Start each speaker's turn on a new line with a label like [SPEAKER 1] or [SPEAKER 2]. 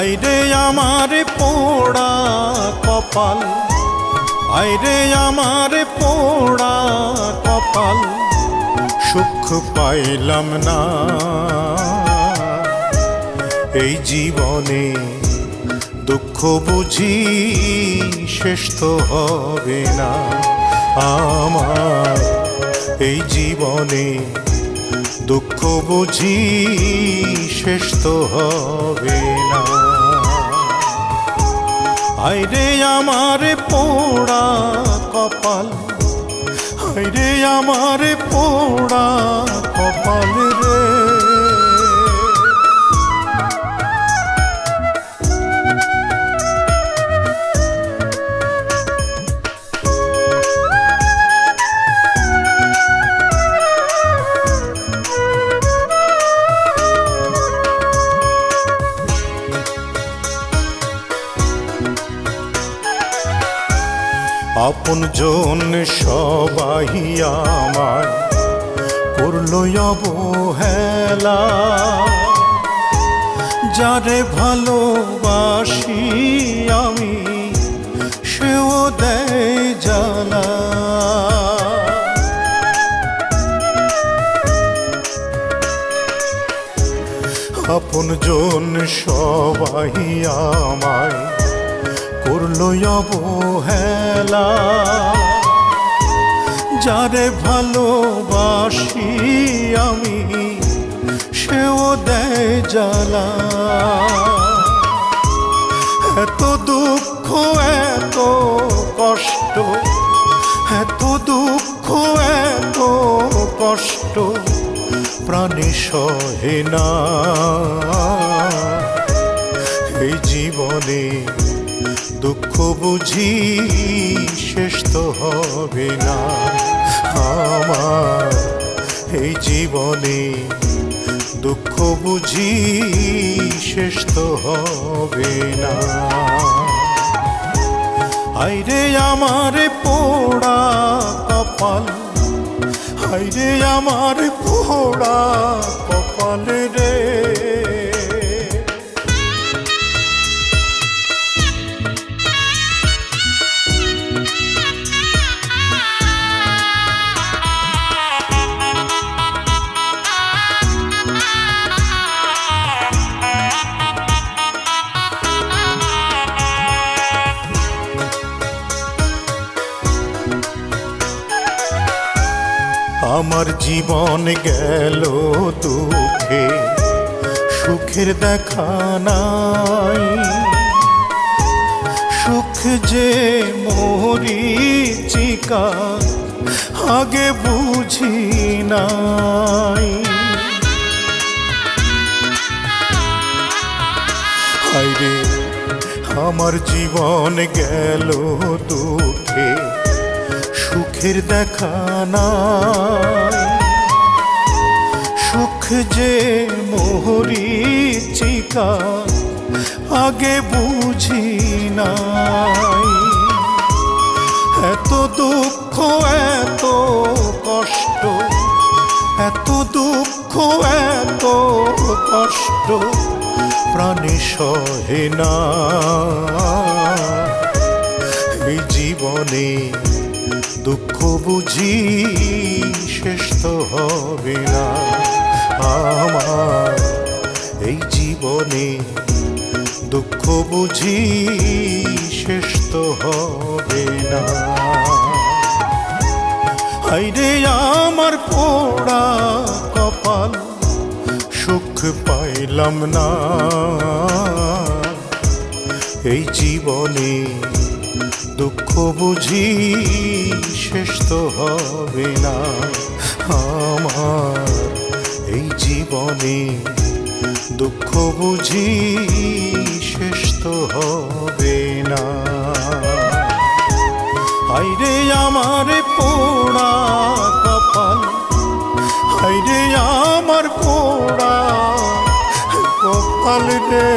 [SPEAKER 1] হায়রে আমার পোড়া কপাল, হায়রে আমার পোড়া কপাল, সুখ পাইলাম না এই জীবনে। দুঃখ বুঝি শেষ তো হবে না আমার এই জীবনে। দুঃখ বুঝি শেষ তো হবে না। হায়রে আমার পোড়া কপাল, হায়রে আমার পোড়া কপাল রে। আপন জন সবাই আমায় করলো অবহেলা, যারে ভালোবাসি আমি সেও দেয় জ্বালা। আপন জন সবাই আমায় করলো অবহেলা, যারে ভালোবাসি আমি সেও দেয় জ্বালা। এত দুঃখ এত কষ্ট, এত দুঃখ এত কষ্ট প্রাণে সহে না এই জীবনে। দুঃখ বুঝি শেষ তো হবে না আমার এই জীবনে। দুঃখ বুঝি শেষ তো হবে না। হায়রে আমার পোড়া কপাল, হায়রে আমার পোড়া কপাল রে। আমার জীবন গেল দুঃখে, সুখের দেখা নাই। সুখ যে মরীচিকা আগে বুঝি নাই। হায়রে আমার জীবন গেল দুঃখে, সুখের দেখা নাই। সুখ যে মরীচিকা আগে বুঝি নাই। এত দুঃখ এত কষ্ট, এত দুঃখ এত কষ্ট প্রাণে সহে না এই জীবনে। দুঃখ বুঝি শেষ তো হবে না আমার এই জীবনে। দুঃখ বুঝি শেষ তো হবে না। হায়রে আমার পোড়া কপাল, সুখ পাইলাম না এই জীবনে। দুঃখ বুঝি শেষ তো হবে না আমার এই জীবনে। দুঃখ বুঝি শেষ তো হবে না। হায়রে আমার পোড়া কপাল, হায়রে আমার পোড়া কপাল রে।